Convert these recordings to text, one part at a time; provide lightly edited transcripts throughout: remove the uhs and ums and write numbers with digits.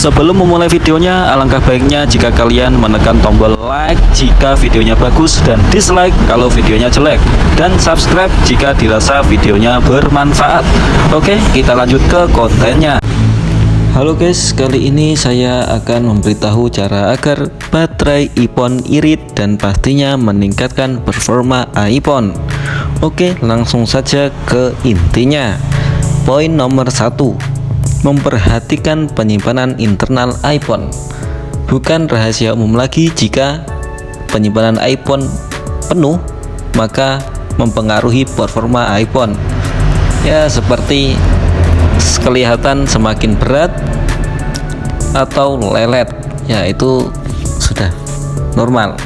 Sebelum memulai videonya, alangkah baiknya jika kalian menekan tombol like jika videonya bagus dan dislike kalau videonya jelek, dan subscribe jika dirasa videonya bermanfaat. Oke, kita lanjut ke kontennya. Halo guys, kali ini saya akan memberitahu cara agar baterai iPhone irit dan pastinya meningkatkan performa iPhone. Oke, langsung saja ke intinya. Poin nomor 1, memperhatikan penyimpanan internal iPhone. Bukan rahasia umum lagi jika penyimpanan iPhone penuh, maka mempengaruhi performa iPhone. Ya, seperti kelihatan semakin berat atau lelet, ya itu sudah normal.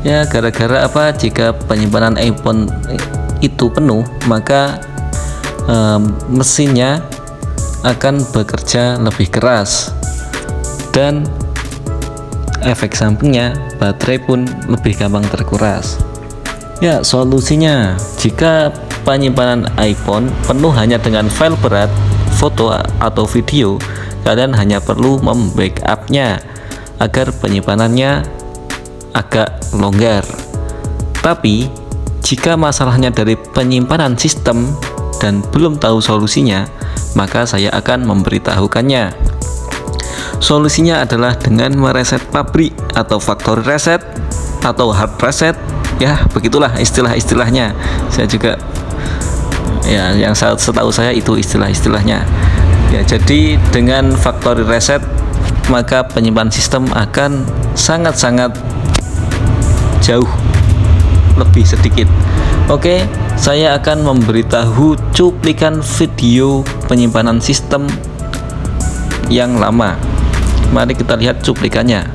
Ya, gara-gara apa? Jika penyimpanan iPhone itu penuh, maka mesinnya akan bekerja lebih keras dan efek sampingnya baterai pun lebih gampang terkuras. Ya, solusinya, jika penyimpanan iPhone penuh hanya dengan file berat, foto atau video, kalian hanya perlu membackupnya agar penyimpanannya agak longgar. Tapi jika masalahnya dari penyimpanan sistem dan belum tahu solusinya, maka saya akan memberitahukannya. Solusinya adalah dengan mereset pabrik atau factory reset atau hard reset. Ya, begitulah istilah-istilahnya. Saya juga, ya, yang setahu saya itu istilah-istilahnya. Ya, jadi dengan factory reset maka penyimpanan sistem akan sangat-sangat jauh lebih sedikit. Oke, saya akan memberitahu cuplikan video penyimpanan sistem yang lama. Mari kita lihat cuplikannya.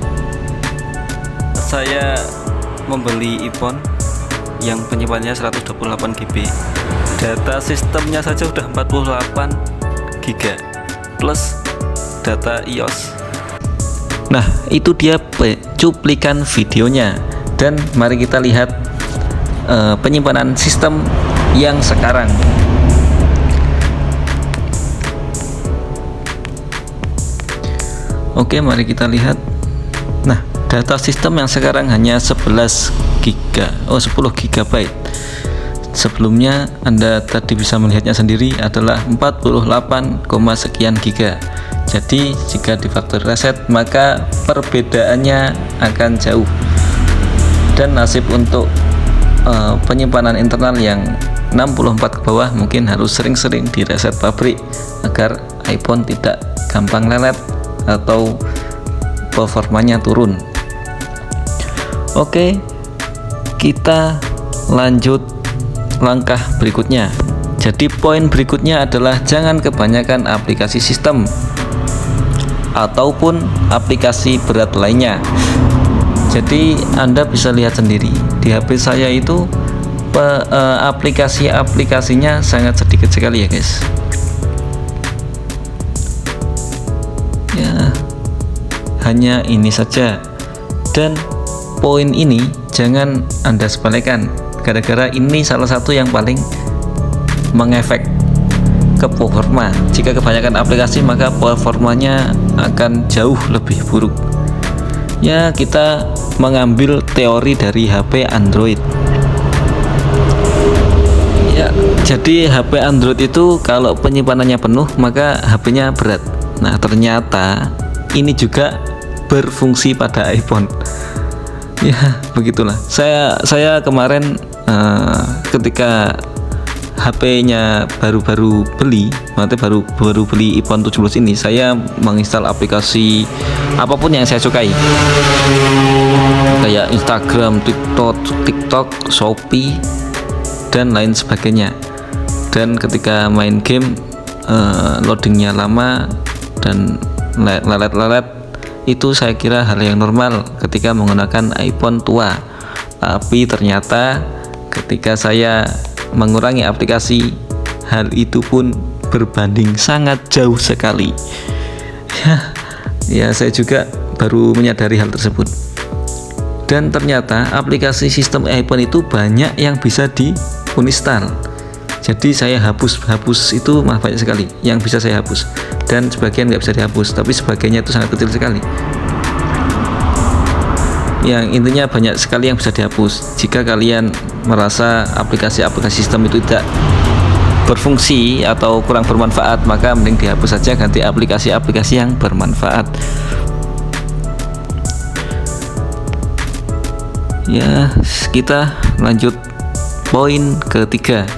Saya membeli iPhone yang penyimpanannya 128 GB. Data sistemnya saja sudah 48 GB plus data iOS. Nah, itu dia cuplikan videonya. Dan mari kita lihat penyimpanan sistem yang sekarang. Oke, mari kita lihat. Nah, data sistem yang sekarang hanya 10 GB. Sebelumnya Anda tadi bisa melihatnya sendiri adalah 48, sekian giga. Jadi jika di factory reset maka perbedaannya akan jauh. Dan nasib untuk penyimpanan internal yang 64 ke bawah mungkin harus sering-sering direset pabrik agar iPhone tidak gampang lelet atau performanya turun. Oke, kita lanjut langkah berikutnya. Jadi poin berikutnya adalah jangan kebanyakan aplikasi sistem ataupun aplikasi berat lainnya. Jadi Anda bisa lihat sendiri di HP saya itu aplikasinya sangat sedikit sekali ya guys. Ya, hanya ini saja. Dan poin ini jangan Anda sepelekan, gara-gara ini salah satu yang paling mengefek ke performa. Jika kebanyakan aplikasi maka performanya akan jauh lebih buruk. Ya, kita mengambil teori dari HP Android. Ya, jadi HP Android itu kalau penyimpanannya penuh maka HP-nya berat. Nah, ternyata ini juga berfungsi pada iPhone. Ya, begitulah. Saya kemarin ketika HP-nya baru beli, maksudnya baru beli iPhone 17 ini, saya menginstal aplikasi apapun yang saya sukai, kayak Instagram, TikTok, Shopee, dan lain sebagainya. Dan ketika main game, loadingnya lama dan lelet, itu saya kira hal yang normal ketika menggunakan iPhone tua. Tapi ternyata ketika saya mengurangi aplikasi, hal itu pun berbanding sangat jauh sekali. Ya, saya juga baru menyadari hal tersebut. Dan ternyata aplikasi sistem iPhone itu banyak yang bisa di uninstall. Jadi saya hapus itu malah banyak sekali yang bisa saya hapus, dan sebagian nggak bisa dihapus, tapi sebagainya itu sangat kecil sekali. Yang intinya banyak sekali yang bisa dihapus. Jika kalian merasa aplikasi-aplikasi sistem itu tidak berfungsi atau kurang bermanfaat, maka mending dihapus saja, ganti aplikasi-aplikasi yang bermanfaat. Ya, kita lanjut poin ketiga,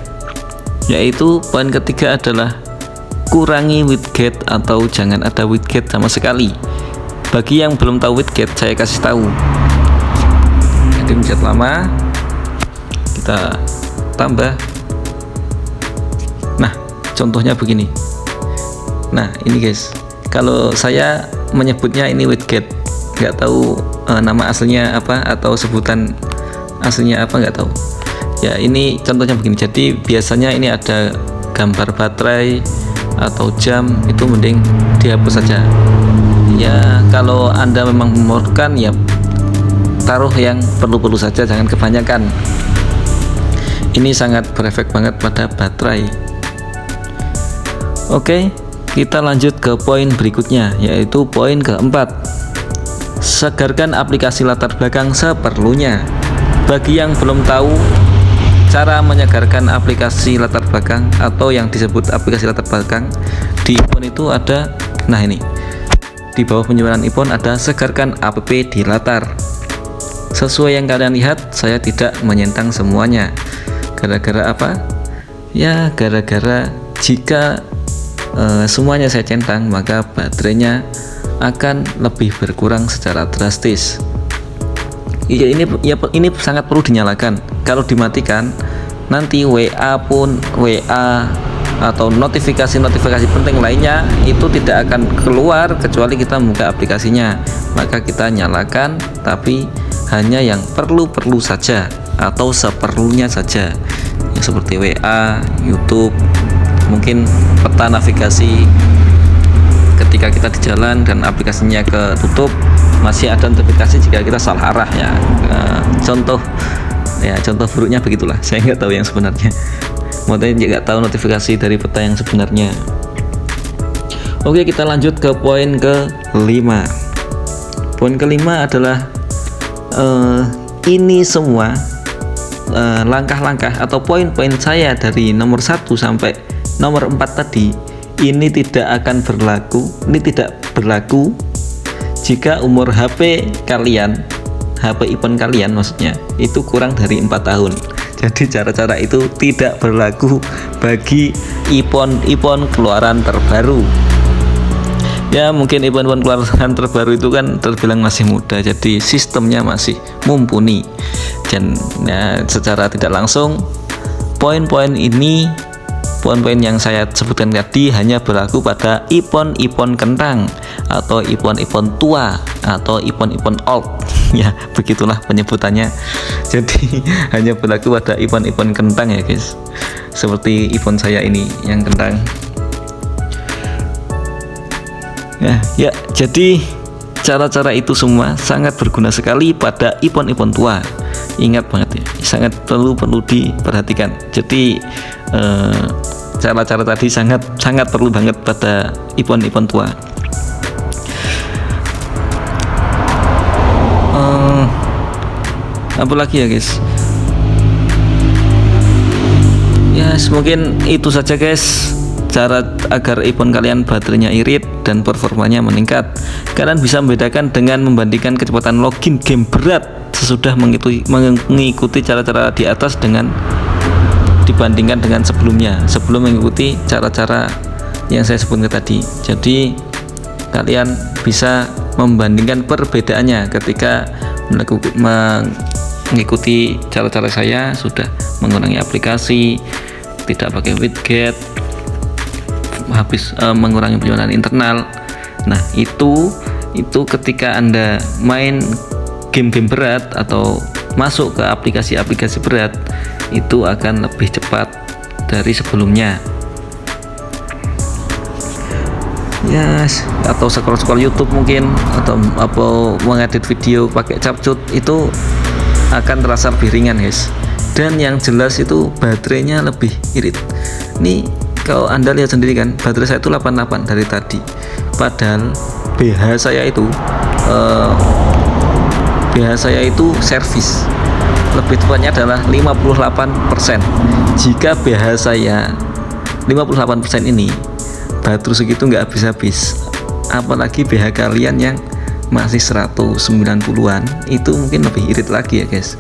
yaitu poin ketiga adalah kurangi widget atau jangan ada widget sama sekali. Bagi yang belum tahu widget, saya kasih tahu. Jadi widget lama kita tambah. Nah, contohnya begini. Nah, ini guys, kalau saya menyebutnya ini widget, nggak tahu nama aslinya apa atau sebutan aslinya apa, nggak tahu. Ya, ini contohnya begini. Jadi biasanya ini ada gambar baterai atau jam, itu mending dihapus saja. Ya, kalau Anda memang memerlukan, ya taruh yang perlu-perlu saja, jangan kebanyakan. Ini sangat berefek banget pada baterai. Oke, kita lanjut ke poin berikutnya, yaitu poin keempat. Segarkan aplikasi latar belakang seperlunya. Bagi yang belum tahu cara menyegarkan aplikasi latar belakang atau yang disebut aplikasi latar belakang di iPhone itu ada, nah ini di bawah penyimpanan iPhone ada segarkan app di latar. Sesuai yang kalian lihat, saya tidak menyentang semuanya. Gara-gara apa? Ya, gara-gara jika semuanya saya centang, maka baterainya akan lebih berkurang secara drastis. Ini sangat perlu dinyalakan. Kalau dimatikan, nanti WA atau notifikasi penting lainnya itu tidak akan keluar kecuali kita buka aplikasinya. Maka kita nyalakan, tapi hanya yang perlu-perlu saja atau seperlunya saja, ya, seperti WA, YouTube, mungkin peta navigasi ketika kita di jalan dan aplikasinya ketutup, masih ada notifikasi jika kita salah arah, ya. Contoh buruknya begitulah. Saya nggak tahu yang sebenarnya, makanya nggak tahu notifikasi dari peta yang sebenarnya. Oke, kita lanjut ke poin kelima. Poin kelima adalah ini semua langkah-langkah atau poin-poin saya dari nomor 1 sampai nomor 4 tadi, ini tidak berlaku jika umur HP iPhone kalian maksudnya itu kurang dari 4 tahun. Jadi cara-cara itu tidak berlaku bagi iPhone keluaran terbaru. Ya, mungkin iPhone keluaran terbaru itu kan terbilang masih muda, jadi sistemnya masih mumpuni. Dan ya, secara tidak langsung poin-poin yang saya sebutkan tadi hanya berlaku pada iPhone kentang atau iPhone tua atau iPhone old. Ya, begitulah penyebutannya. Jadi hanya berlaku pada iPhone kentang, ya guys. Seperti iPhone saya ini yang kentang. Ya, jadi cara-cara itu semua sangat berguna sekali pada iPhone tua. Ingat banget ya, sangat perlu diperhatikan. Jadi cara-cara tadi sangat perlu banget pada iPhone tua. Apa lagi ya guys? Ya, mungkin itu saja guys, cara agar iPhone kalian baterainya irit dan performanya meningkat. Kalian bisa membedakan dengan membandingkan kecepatan login game berat sesudah mengikuti cara-cara di atas dibandingkan dengan sebelum mengikuti cara-cara yang saya sebutkan tadi. Jadi kalian bisa membandingkan perbedaannya ketika mengikuti cara-cara saya, sudah mengurangi aplikasi, tidak pakai widget, mengurangi penjualan internal. Nah, itu ketika Anda main game-game berat atau masuk ke aplikasi-aplikasi berat, itu akan lebih cepat dari sebelumnya. Yes, atau scroll YouTube mungkin, atau mengedit video pakai CapCut, itu akan terasa lebih ringan guys. dan yang jelas itu baterainya lebih irit. Ini kalau Anda lihat sendiri kan, baterai saya itu 88 dari tadi, padahal BH saya itu servis, lebih tepatnya adalah 58%. Jika BH saya 58% ini, baterai segitu nggak habis-habis. Apalagi BH kalian yang masih 190-an, itu mungkin lebih irit lagi ya guys.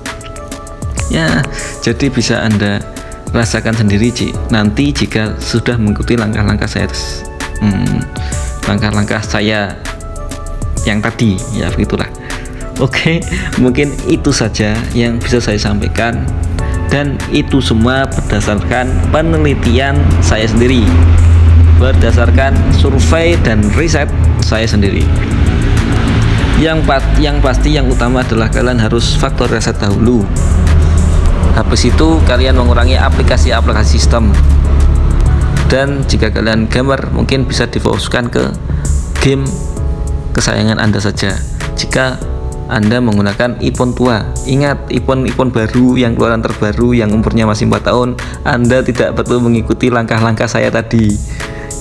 Ya, jadi bisa Anda rasakan sendiri nanti jika sudah mengikuti langkah-langkah saya yang tadi, ya begitulah. Oke, mungkin itu saja yang bisa saya sampaikan, dan itu semua berdasarkan penelitian saya sendiri, berdasarkan survei dan riset saya sendiri. Yang pasti yang utama adalah kalian harus faktor reset dahulu. Habis itu kalian mengurangi aplikasi-aplikasi sistem, dan jika kalian gamer mungkin bisa difokuskan ke game kesayangan Anda saja. Jika Anda menggunakan iPhone tua, ingat iPhone baru yang keluaran terbaru yang umurnya masih 4 tahun, Anda tidak perlu mengikuti langkah-langkah saya tadi.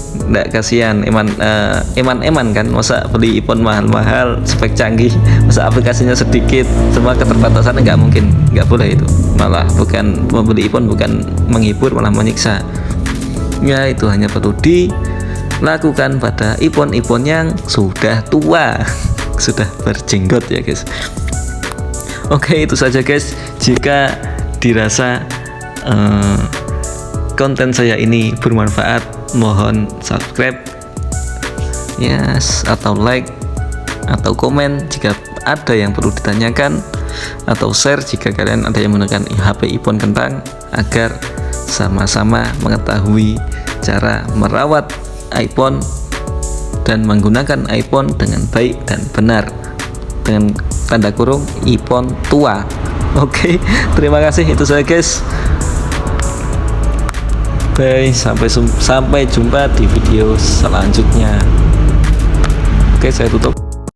Nggak, kasihan eman kan, masa beli iPhone mahal-mahal spek canggih, masa aplikasinya sedikit, semua keterbatasannya nggak mungkin, nggak boleh itu. Malah bukan membeli iPhone bukan menghibur, malah menyiksa. Ya, itu hanya perlu dilakukan pada iPhone yang sudah tua, sudah berjenggot ya guys. Oke, itu saja guys. Jika dirasa konten saya ini bermanfaat, mohon subscribe, atau like, atau komen jika ada yang perlu ditanyakan, atau share jika kalian ada yang menggunakan HP iPhone kentang, agar sama-sama mengetahui cara merawat iPhone dan menggunakan iPhone dengan baik dan benar, dengan tanda kurung iPhone tua. Oke, terima kasih, itu saja guys. Bye, sampai jumpa di video selanjutnya. Oke, saya tutup.